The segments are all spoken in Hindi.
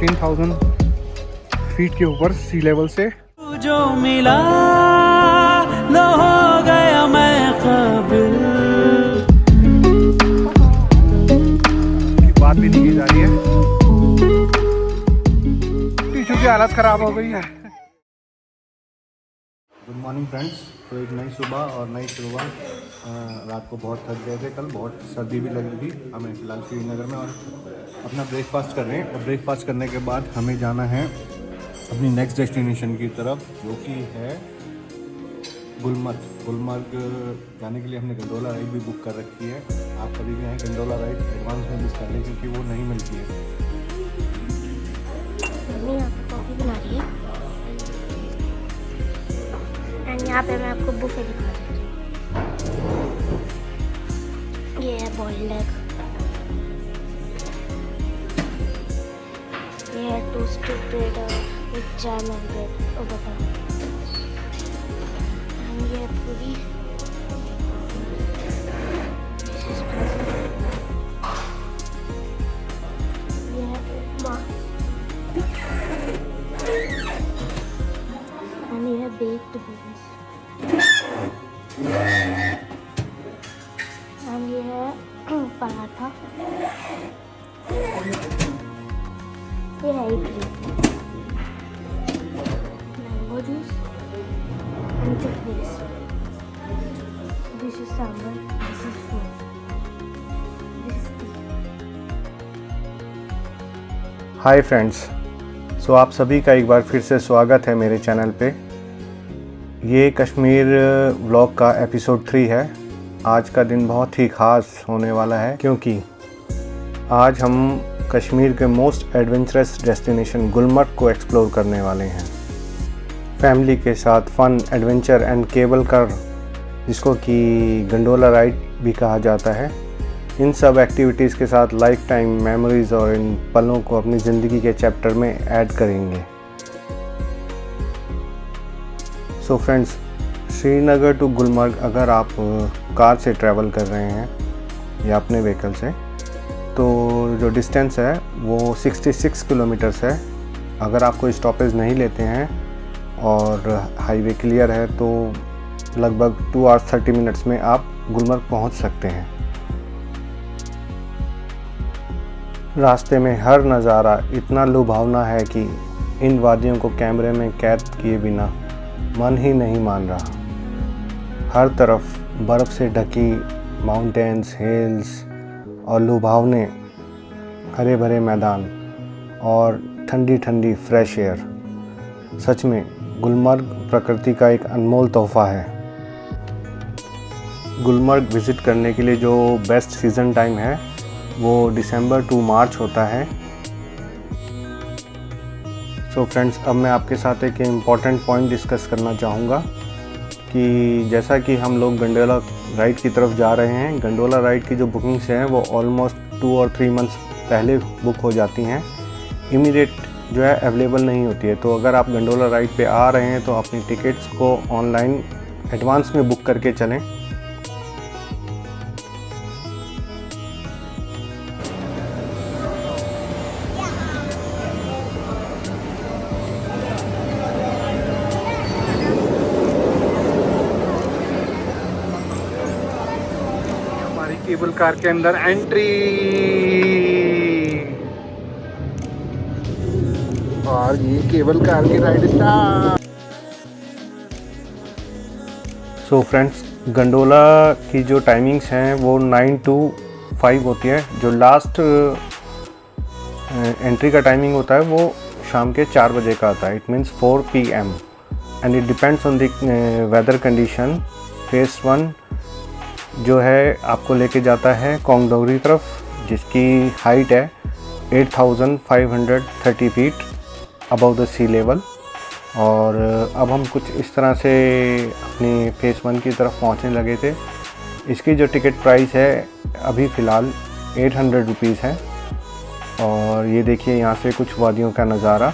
14,000 फीट के ऊपर सी लेवल से। जो मिला लो हो गया मैं काबिल। बात भी नहीं की जा रही है, टिश्यू की हालत खराब हो गई है। Good morning friends. तो एक नई सुबह और नई शुरुआत। रात को बहुत थक गए थे, कल बहुत सर्दी भी लगी थी हमें फ़िलहाल श्रीनगर में, और अपना ब्रेकफास्ट कर रहे हैं। और ब्रेकफास्ट करने के बाद हमें जाना है अपनी नेक्स्ट डेस्टिनेशन की तरफ, जो कि है गुलमर्ग। गुलमर्ग जाने के लिए हमने गंडोला राइड भी बुक कर रखी है। आप कभी भी आएँ गंडोला राइड एडवांस में बुक कर लें, क्योंकि वो नहीं मिलती है। मम्मी आपको कॉफ़ी बना रही है एंड यहाँ पे मैं आपको बुफे दिखा रही हूँ। ये है बॉइल्ड एग, ये है toasted bread with jam and bread और बटर, एंड ये है पूरी, ये है उपमा, एंड ये है बेक्ड बीन्स, एंड ये है पराठा, ये है idli, mango juice and chutneys, this is sambar, this is food, this is tea. Hi friends, so आप सभी का एक बार फिर से स्वागत है मेरे चैनल पे। ये कश्मीर व्लॉग का एपिसोड 3 है। आज का दिन बहुत ही ख़ास होने वाला है, क्योंकि आज हम कश्मीर के मोस्ट एडवेंचरस डेस्टिनेशन गुलमर्ग को एक्सप्लोर करने वाले हैं फैमिली के साथ। Fun, adventure and cable car, जिसको कि गंडोला राइड भी कहा जाता है, इन सब एक्टिविटीज़ के साथ लाइफ टाइम मेमोरीज़ और इन पलों को अपनी ज़िंदगी के चैप्टर में ऐड करेंगे। So friends, Srinagar to Gulmarg अगर आप कार से ट्रैवल कर रहे हैं या अपने व्हीकल से, तो जो डिस्टेंस है वो 66 किलोमीटर्स है। अगर आप कोई स्टॉपेज नहीं लेते हैं और हाईवे क्लियर है, तो लगभग 2 आवर्स 30 मिनट्स में आप गुलमर्ग पहुंच सकते हैं। रास्ते में हर नज़ारा इतना लुभावना है कि इन वादियों को कैमरे में कैद किए बिना मन ही नहीं मान रहा। हर तरफ बर्फ़ से ढकी माउंटेन्स, हिल्स और लुभावने हरे भरे मैदान और ठंडी ठंडी फ्रेश एयर। सच में गुलमर्ग प्रकृति का एक अनमोल तोहफ़ा है। गुलमर्ग विज़िट करने के लिए जो बेस्ट सीज़न टाइम है वो दिसंबर टू मार्च होता है। सो फ्रेंड्स, अब मैं आपके साथ एक इम्पॉर्टेंट पॉइंट डिस्कस करना चाहूँगा कि जैसा कि हम लोग गंडोला राइड की तरफ जा रहे हैं, गंडोला राइड की जो बुकिंग्स हैं वो ऑलमोस्ट 2 और 3 मंथ्स पहले बुक हो जाती हैं। इमीडिएट जो है अवेलेबल नहीं होती है। तो अगर आप गंडोला राइड पे आ रहे हैं तो अपनी टिकट्स को ऑनलाइन एडवांस में बुक करके चलें। केबल कार के अंदर एंट्री, और ये केबल कार की ride start. So friends, gondola की जो टाइमिंग्स हैं वो 9 to 5 होती है। जो लास्ट एंट्री का टाइमिंग होता है वो शाम के 4 बजे का आता है। It means 4 PM, and it depends on the weather condition. Phase 1 जो है आपको लेके जाता है कोंगडोंगरी तरफ, जिसकी हाइट है 8,530 feet above the sea level. और अब हम कुछ इस तरह से अपनी फेस 1 की तरफ पहुंचने लगे थे। इसकी जो टिकट प्राइस है अभी फ़िलहाल 800 रुपीज़ है। और ये देखिए यहाँ से कुछ वादियों का नज़ारा।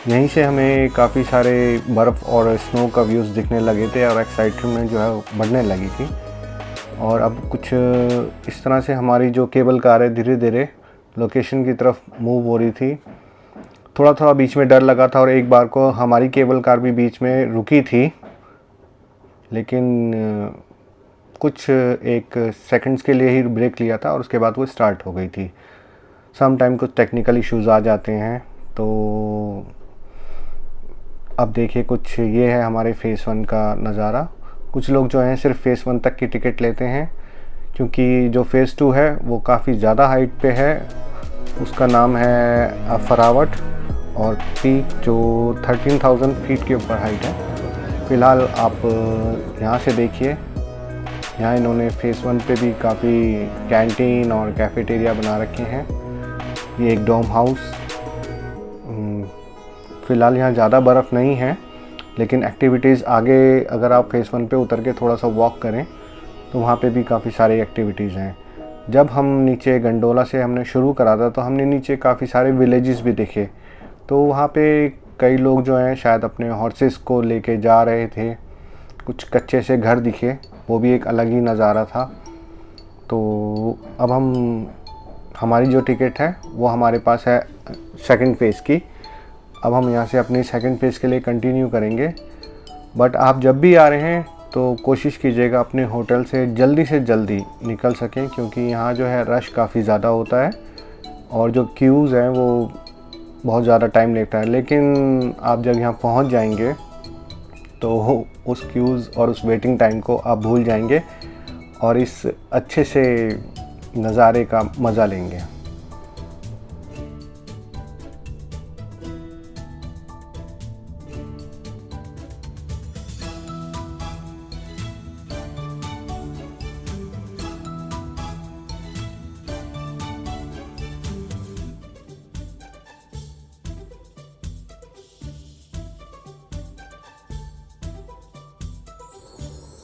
यहीं से हमें काफ़ी सारे बर्फ़ और स्नो का व्यूज़ दिखने लगे थे और एक्साइटमेंट जो है बढ़ने लगी थी। और अब कुछ इस तरह से हमारी जो केबल कार है धीरे धीरे लोकेशन की तरफ मूव हो रही थी। थोड़ा थोड़ा बीच में डर लगा था और एक बार को हमारी केबल कार भी बीच में रुकी थी, लेकिन कुछ एक सेकंड्स के लिए ही ब्रेक लिया था और उसके बाद वो स्टार्ट हो गई थी। सम टाइम कुछ टेक्निकल इश्यूज़ आ जाते हैं। तो अब देखिए कुछ ये है हमारे फ़ेज़ 1 का नज़ारा। कुछ लोग जो हैं सिर्फ फ़ेज़ 1 तक की टिकट लेते हैं, क्योंकि जो फ़ेज़ 2 है वो काफ़ी ज़्यादा हाइट पे है। उसका नाम है फरावट और पीक जो 13,000 फीट के ऊपर हाइट है। फ़िलहाल आप यहाँ से देखिए, यहाँ इन्होंने फ़ेज़ 1 पे भी काफ़ी कैंटीन और कैफ़ेटेरिया बना रखे हैं। ये एक डोम हाउस। फ़िलहाल यहाँ ज़्यादा बर्फ़ नहीं है, लेकिन एक्टिविटीज़ आगे अगर आप फ़ेज़ 1 पे उतर के थोड़ा सा वॉक करें तो वहाँ पे भी काफ़ी सारी एक्टिविटीज़ हैं। जब हम नीचे गंडोला से हमने शुरू करा था तो हमने नीचे काफ़ी सारे विलेजेस भी देखे। तो वहाँ पे कई लोग जो हैं शायद अपने हॉर्सेस को लेके जा रहे थे। कुछ कच्चे से घर दिखे, वो भी एक अलग ही नज़ारा था। तो अब हमारी जो टिकट है वो हमारे पास है सेकंड फ़ेज़ की। अब हम यहाँ से अपनी सेकंड फ़ेज़ के लिए कंटिन्यू करेंगे। बट आप जब भी आ रहे हैं तो कोशिश कीजिएगा अपने होटल से जल्दी निकल सकें, क्योंकि यहाँ जो है रश काफ़ी ज़्यादा होता है और जो क्यूज़ हैं वो बहुत ज़्यादा टाइम लेता है। लेकिन आप जब यहाँ पहुँच जाएंगे तो उस क्यूज़ और उस वेटिंग टाइम को आप भूल जाएंगे और इस अच्छे से नज़ारे का मज़ा लेंगे।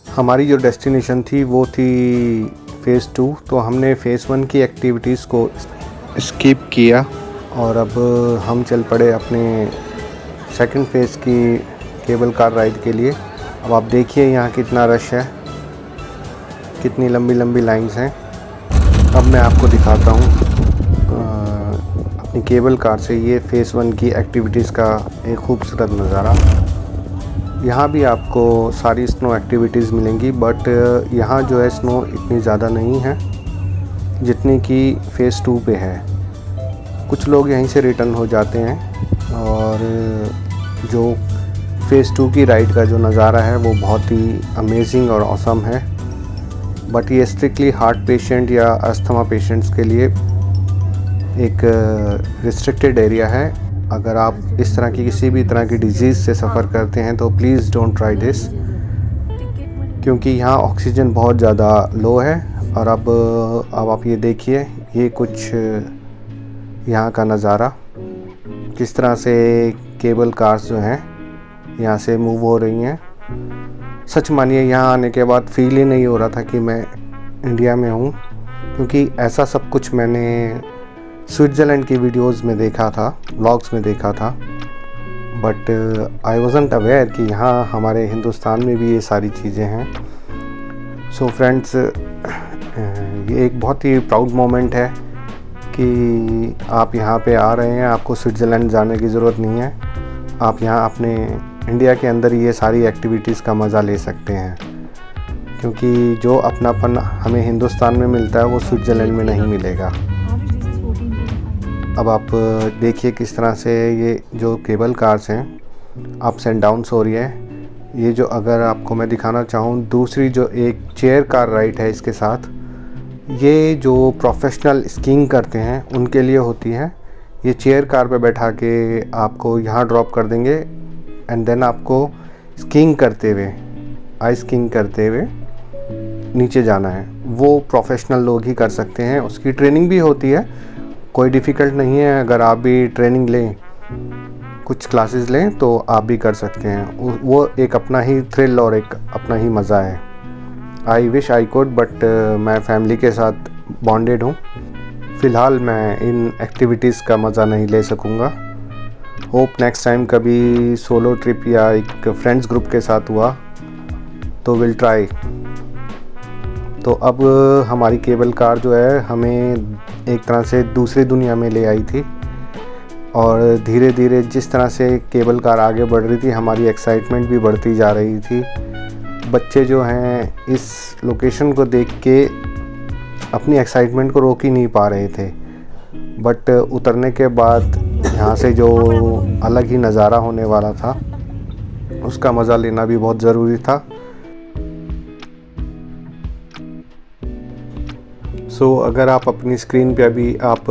हमारी जो डेस्टिनेशन थी वो थी फ़ेज़ 2, तो हमने फ़ेज़ 1 की एक्टिविटीज़ को स्किप किया और अब हम चल पड़े अपने सेकंड फ़ेज़ की केबल कार राइड के लिए। अब आप देखिए यहाँ कितना रश है, कितनी लंबी लंबी लाइंस हैं। अब मैं आपको दिखाता हूँ अपनी केबल कार से ये फ़ेज़ 1 की एक्टिविटीज़ का एक खूबसूरत नज़ारा। यहाँ भी आपको सारी स्नो एक्टिविटीज़ मिलेंगी, बट यहाँ जो है स्नो इतनी ज़्यादा नहीं है जितनी कि फ़ेज़ 2 पे है। कुछ लोग यहीं से रिटर्न हो जाते हैं और जो फ़ेज़ 2 की राइड का जो नज़ारा है वो बहुत ही अमेजिंग और ऑसम है। बट ये स्ट्रिक्टली हार्ट पेशेंट या अस्थमा पेशेंट्स के लिए एक रिस्ट्रिक्टेड एरिया है। अगर आप इस तरह की किसी भी तरह की डिजीज़ से सफ़र करते हैं तो प्लीज़ डोंट ट्राई दिस, क्योंकि यहाँ ऑक्सीजन बहुत ज़्यादा लो है। और अब आप ये देखिए, ये कुछ यहाँ का नज़ारा, किस तरह से केबल कार्स जो हैं यहाँ से मूव हो रही हैं। सच मानिए यहाँ आने के बाद फील ही नहीं हो रहा था कि मैं इंडिया में हूँ, क्योंकि ऐसा सब कुछ मैंने स्विट्ज़रलैंड की वीडियोस में देखा था, व्लॉग्स में देखा था। बट आई वाज़न्ट अवेयर कि यहाँ हमारे हिंदुस्तान में भी ये सारी चीज़ें हैं। सो फ्रेंड्स, ये एक बहुत ही प्राउड मोमेंट है कि आप यहाँ पे आ रहे हैं। आपको स्विट्ज़रलैंड जाने की ज़रूरत नहीं है, आप यहाँ अपने इंडिया के अंदर ये सारी एक्टिविटीज़ का मज़ा ले सकते हैं, क्योंकि जो अपनापन हमें हिंदुस्तान में मिलता है वो स्विट्ज़रलैंड में नहीं मिलेगा। अब आप देखिए किस तरह से ये जो केबल कार्स हैं अप्स एंड डाउन्स हो रही है। ये जो अगर आपको मैं दिखाना चाहूँ, दूसरी जो एक चेयर कार राइड है इसके साथ, ये जो प्रोफेशनल स्कीइंग करते हैं उनके लिए होती है। ये चेयर कार पे बैठा के आपको यहाँ ड्रॉप कर देंगे एंड देन आपको स्कीइंग करते हुए, आइस स्कीइंग करते हुए नीचे जाना है। वो प्रोफेशनल लोग ही कर सकते हैं, उसकी ट्रेनिंग भी होती है, कोई डिफ़िकल्ट नहीं है। अगर आप भी ट्रेनिंग लें, कुछ क्लासेस लें तो आप भी कर सकते हैं। वो एक अपना ही थ्रिल और एक अपना ही मज़ा है। I wish I could, but मैं फैमिली के साथ बॉन्डेड हूँ। फ़िलहाल मैं इन एक्टिविटीज़ का मज़ा नहीं ले सकूँगा। होप नेक्स्ट टाइम कभी सोलो ट्रिप या एक फ्रेंड्स ग्रुप के साथ हुआ तो विल ट्राई। तो अब हमारी केबल कार जो है हमें एक तरह से दूसरी दुनिया में ले आई थी, और धीरे धीरे जिस तरह से केबल कार आगे बढ़ रही थी हमारी एक्साइटमेंट भी बढ़ती जा रही थी। बच्चे जो हैं इस लोकेशन को देख के अपनी एक्साइटमेंट को रोक ही नहीं पा रहे थे, बट उतरने के बाद यहाँ से जो अलग ही नज़ारा होने वाला था उसका मज़ा लेना भी बहुत ज़रूरी था। सो अगर आप अपनी स्क्रीन पे अभी आप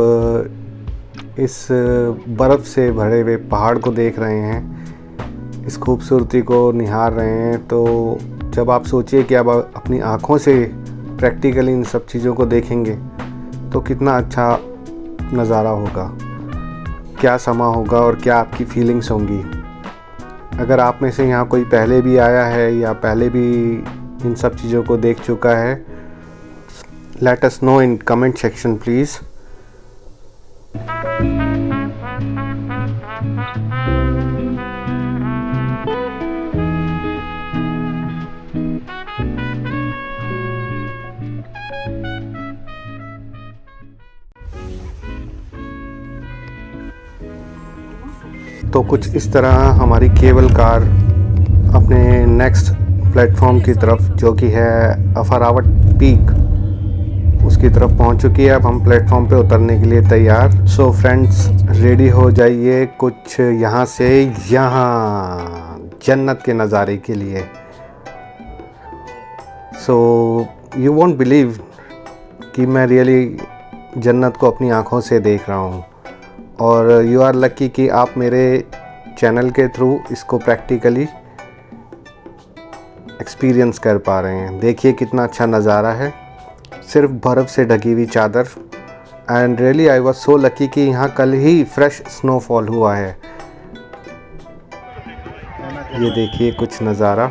इस बर्फ़ से भरे हुए पहाड़ को देख रहे हैं, इस खूबसूरती को निहार रहे हैं, तो जब आप सोचिए कि आप अपनी आँखों से प्रैक्टिकली इन सब चीज़ों को देखेंगे तो कितना अच्छा नज़ारा होगा, क्या समा होगा और क्या आपकी फीलिंग्स होंगी। अगर आप में से यहाँ कोई पहले भी आया है या पहले भी इन सब चीज़ों को देख चुका है, let us know in comment section please. तो कुछ इस तरह हमारी केबल कार अपने नेक्स्ट प्लेटफॉर्म की तरफ, जो कि है अफरावट पीक, उसकी तरफ पहुंच चुकी है। अब हम प्लेटफॉर्म पे उतरने के लिए तैयार। सो फ्रेंड्स, रेडी हो जाइए कुछ यहाँ से यहाँ जन्नत के नज़ारे के लिए। सो यू वोंट बिलीव कि मैं रियली जन्नत को अपनी आँखों से देख रहा हूँ, और यू आर लकी कि आप मेरे चैनल के थ्रू इसको प्रैक्टिकली एक्सपीरियंस कर पा रहे हैं। देखिए कितना अच्छा नज़ारा है, सिर्फ बर्फ़ से ढकी हुई चादर। And really I was so lucky कि यहाँ कल ही फ्रेश स्नोफॉल हुआ है। ये देखिए कुछ नज़ारा।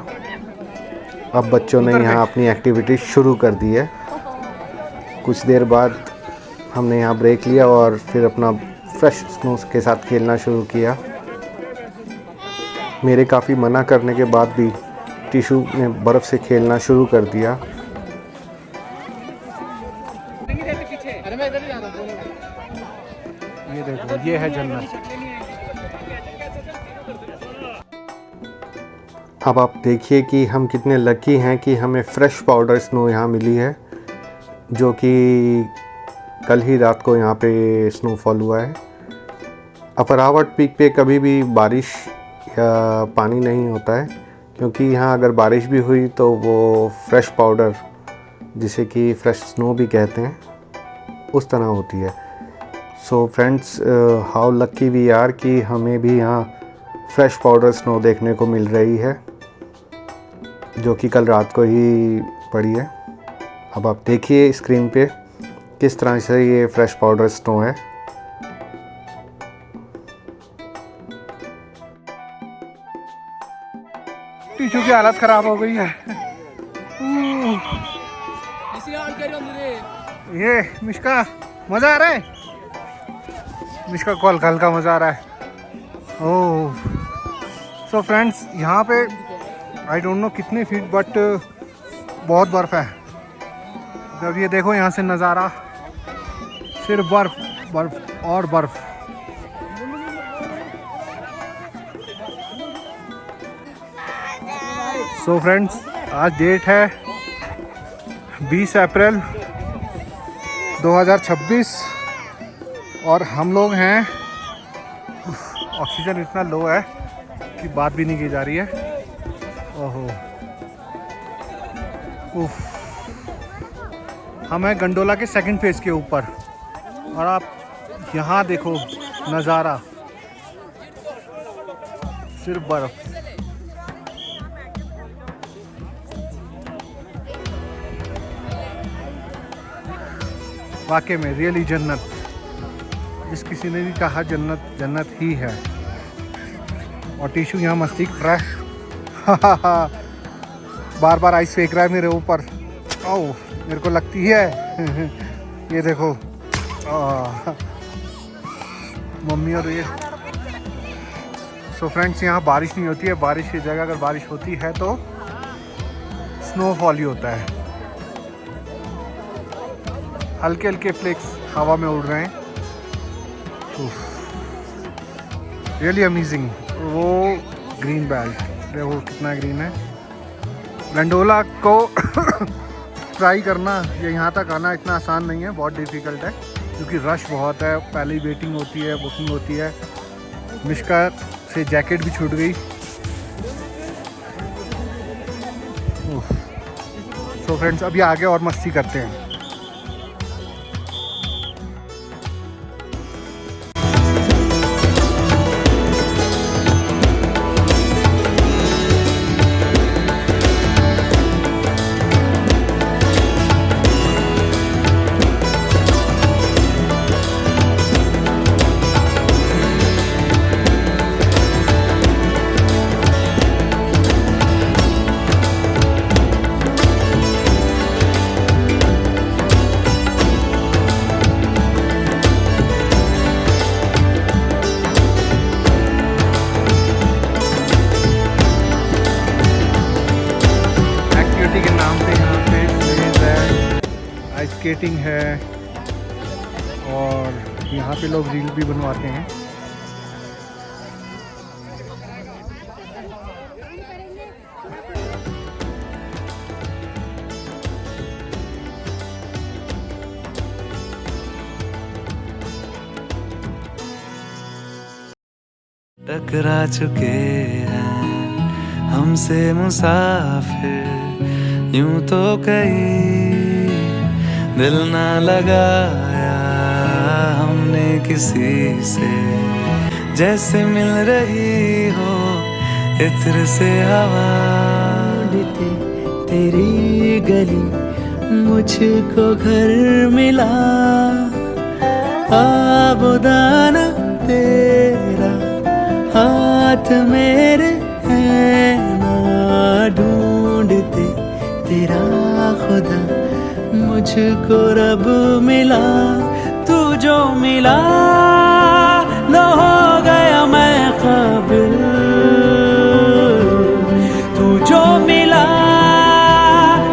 अब बच्चों ने यहाँ अपनी एक्टिविटी शुरू कर दी है। कुछ देर बाद हमने यहाँ ब्रेक लिया और फिर अपना फ्रेश स्नो के साथ खेलना शुरू किया। मेरे काफ़ी मना करने के बाद भी टिशू ने बर्फ़ से खेलना शुरू कर दिया। ये देखो, ये है जन्नत। अब आप देखिए कि हम कितने लकी हैं कि हमें फ्रेश पाउडर स्नो यहाँ मिली है, जो कि कल ही रात को यहाँ पे स्नोफॉल हुआ है। अफरावट पीक पे कभी भी बारिश या पानी नहीं होता है, क्योंकि यहाँ अगर बारिश भी हुई तो वो फ्रेश पाउडर, जिसे कि फ्रेश स्नो भी कहते हैं, उस तरह होती है। So friends, how lucky we are कि हमें भी यहाँ फ्रेश पाउडर स्नो देखने को मिल रही है, जो कि कल रात को ही पड़ी है। अब आप देखिए स्क्रीन पे किस तरह से ये फ्रेश पाउडर स्नो है। टिशू की हालत ख़राब हो गई है। ये मिश्का मज़ा आ रहा है, मिश्का को हल्का हल्का मज़ा आ रहा है। ओह सो फ्रेंड्स, यहाँ पे आई डोंट नो कितने फीट, बट बहुत बर्फ़ है। जब ये देखो यहाँ से नज़ारा, सिर्फ बर्फ़ बर्फ़ और बर्फ़। सो फ्रेंड्स, आज डेट है 20 अप्रैल 2026 और हम लोग हैं, ऑक्सीजन इतना लो है कि बात भी नहीं की जा रही है। ओहो, उफ, हम हैं गंडोला के सेकंड फेज़ के ऊपर, और आप यहाँ देखो नज़ारा, सिर्फ बर्फ़। वाकई में रियली जन्नत, जिस किसी ने भी कहा जन्नत जन्नत ही है। और टिशू यहाँ मस्ती कर रहा है, बार बार आइस फेंक रहा है मेरे ऊपर। ओह, मेरे को लगती है ये देखो मम्मी और ये। सो फ्रेंड्स, यहाँ बारिश नहीं होती है, बारिश की जगह अगर बारिश होती है तो स्नोफॉल ही होता है। हल्के हल्के फ्लेक्स हवा में उड़ रहे हैं। Really amazing. वो ग्रीन बेल्ट देखो कितना ग्रीन है। गंडोला को ट्राई करना या यहाँ तक आना इतना आसान नहीं है, बहुत डिफ़िकल्ट है क्योंकि रश बहुत है, पहले ही वेटिंग होती है, बुकिंग होती है। मिश्का से जैकेट भी छूट गई। सो फ्रेंड्स अभी आगे और मस्ती करते हैं। स्केटिंग है और यहाँ पे लोग रील भी बनवाते हैं। टकरा चुके हैं हमसे मुसाफिर, यूं तो कहीं दिल ना लगाया हमने किसी से, जैसे मिल रही हो इत्र से हवा। तेरी गली मुझको घर मिला, आबोदाना तेरा हाथ मेरे है ना, ढूंढते तेरा खुदा मुझको रब मिला। तू जो मिला लो हो गया मैं काबिल, तू जो मिला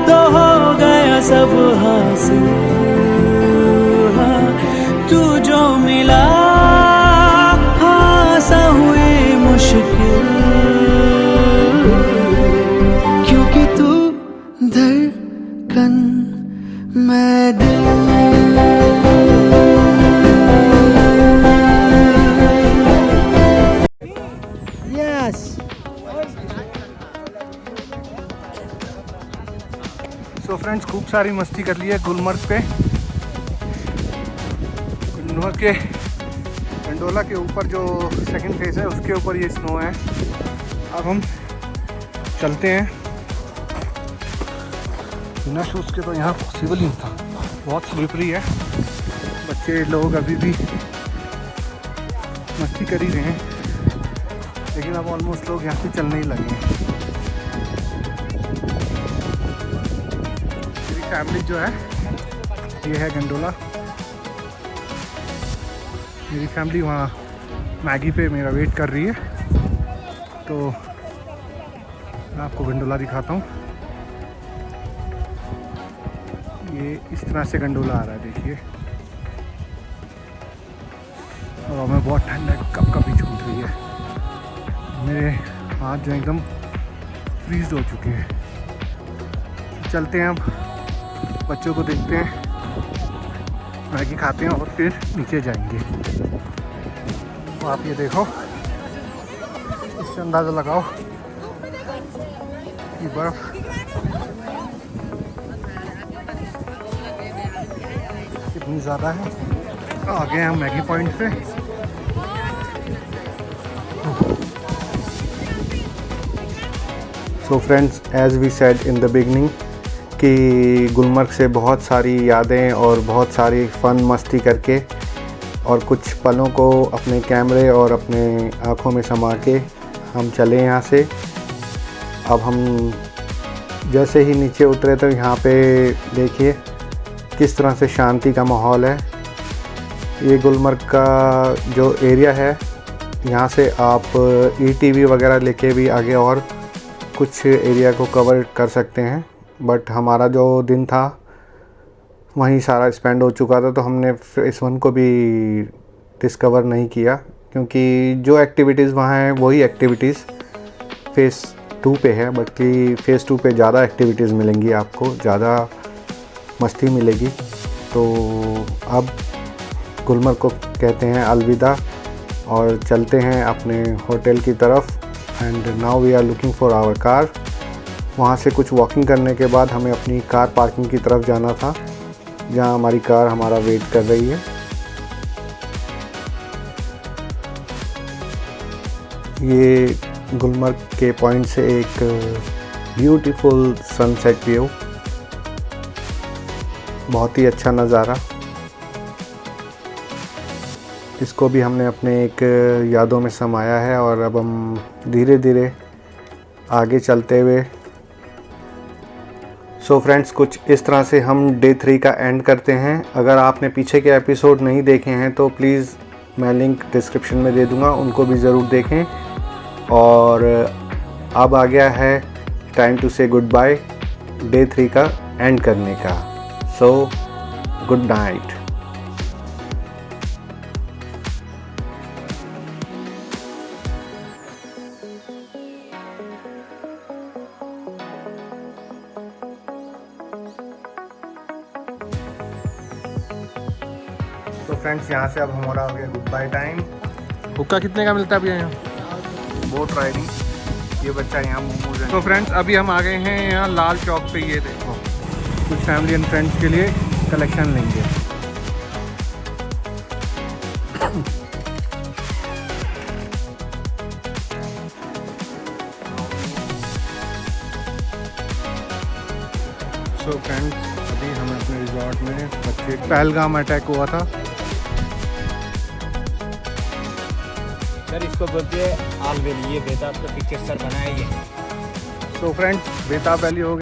तो हो गया सब हासिल। तू जो मिला आसा हुई मुश्किल, क्योंकि तू धड़कन मैं दिल। यस सो फ्रेंड्स खूब सारी मस्ती कर ली है गुलमर्ग पे। गुलमर्ग के गंडोला के ऊपर जो सेकंड फेज है उसके ऊपर ये स्नो है। अब हम चलते हैं। बिना शूज़ के तो यहाँ पॉसिबल ही नहीं था, बहुत स्लिपरी है। बच्चे लोग अभी भी मस्ती कर ही रहे हैं, लेकिन अब ऑलमोस्ट लोग यहाँ से चलने ही लगे हैं। मेरी फैमिली जो है ये है गंडोला। मेरी फैमिली वहाँ मैगी पे मेरा वेट कर रही है, तो मैं आपको गंडोला दिखाता हूँ। ये इस तरह से गंडोला आ रहा है, देखिए। और हमें बहुत ठंड है, कब कभी छूट रही है। मेरे हाथ जो एकदम फ्रीज हो चुके हैं। चलते हैं अब, बच्चों को देखते हैं, मैगी खाते हैं और फिर नीचे जाएंगे। तो आप ये देखो, इससे अंदाज़ा लगाओ कि बर्फ़ कितनी ज़्यादा है। आ गए हम मैगी पॉइंट पे। So friends, as we said in the beginning कि गुलमर्ग से बहुत सारी यादें और बहुत सारी फ़न मस्ती करके और कुछ पलों को अपने कैमरे और अपने आँखों में समा के हम चले यहाँ से। अब हम जैसे ही नीचे उतरे तो यहाँ पे देखिए किस तरह से शांति का माहौल है। ये गुलमर्ग का जो एरिया है, यहाँ से आप ETV वगैरह लेके भी आगे और कुछ एरिया को कवर कर सकते हैं। बट हमारा जो दिन था वहीं सारा स्पेंड हो चुका था, तो हमने फेज़ 1 को भी डिस्कवर नहीं किया, क्योंकि जो एक्टिविटीज़ वहाँ हैं वही एक्टिविटीज़ फेज़ 2 पे है। बल्कि फेज़ 2 पे ज़्यादा एक्टिविटीज़ मिलेंगी आपको, ज़्यादा मस्ती मिलेगी। तो अब गुलमर्ग को कहते हैं अलविदा और चलते हैं अपने होटल की तरफ। And now we are looking for our car. वहाँ से कुछ वॉकिंग करने के बाद हमें अपनी कार पार्किंग की तरफ जाना था, जहाँ हमारी कार हमारा वेट कर रही है। ये गुलमर्ग के पॉइंट से एक ब्यूटीफुल सनसेट व्यू, बहुत ही अच्छा नज़ारा। इसको भी हमने अपने एक यादों में समाया है और अब हम धीरे धीरे आगे चलते हुए। सो फ्रेंड्स, कुछ इस तरह से हम डे 3 का एंड करते हैं। अगर आपने पीछे के एपिसोड नहीं देखे हैं तो प्लीज़ मैं लिंक डिस्क्रिप्शन में दे दूँगा, उनको भी ज़रूर देखें। और अब आ गया है टाइम टू से गुड बाय, डे 3 का एंड करने का। So good night. तो फ्रेंड्स, यहाँ से अब हमारा हो गया गुड बाय टाइम। हुक्का कितने का मिलता है भैया यहाँ? बोट राइडिंग, ये बच्चा यहाँ मोमोज है। तो फ्रेंड्स, अभी हम आ गए हैं यहाँ लाल चौक पे। ये देखो, कुछ फैमिली एंड फ्रेंड्स के लिए कलेक्शन लेंगे। सो फ्रेंड्स, अभी हमें अपने रिजॉर्ट में बच्चे पहलगाम अटैक हुआ था। सर इसको बोलते हैं आल वैली, ये बेताब का पिक्चर सर बनाया ये। तो फ्रेंड्स, बेताब वैली हो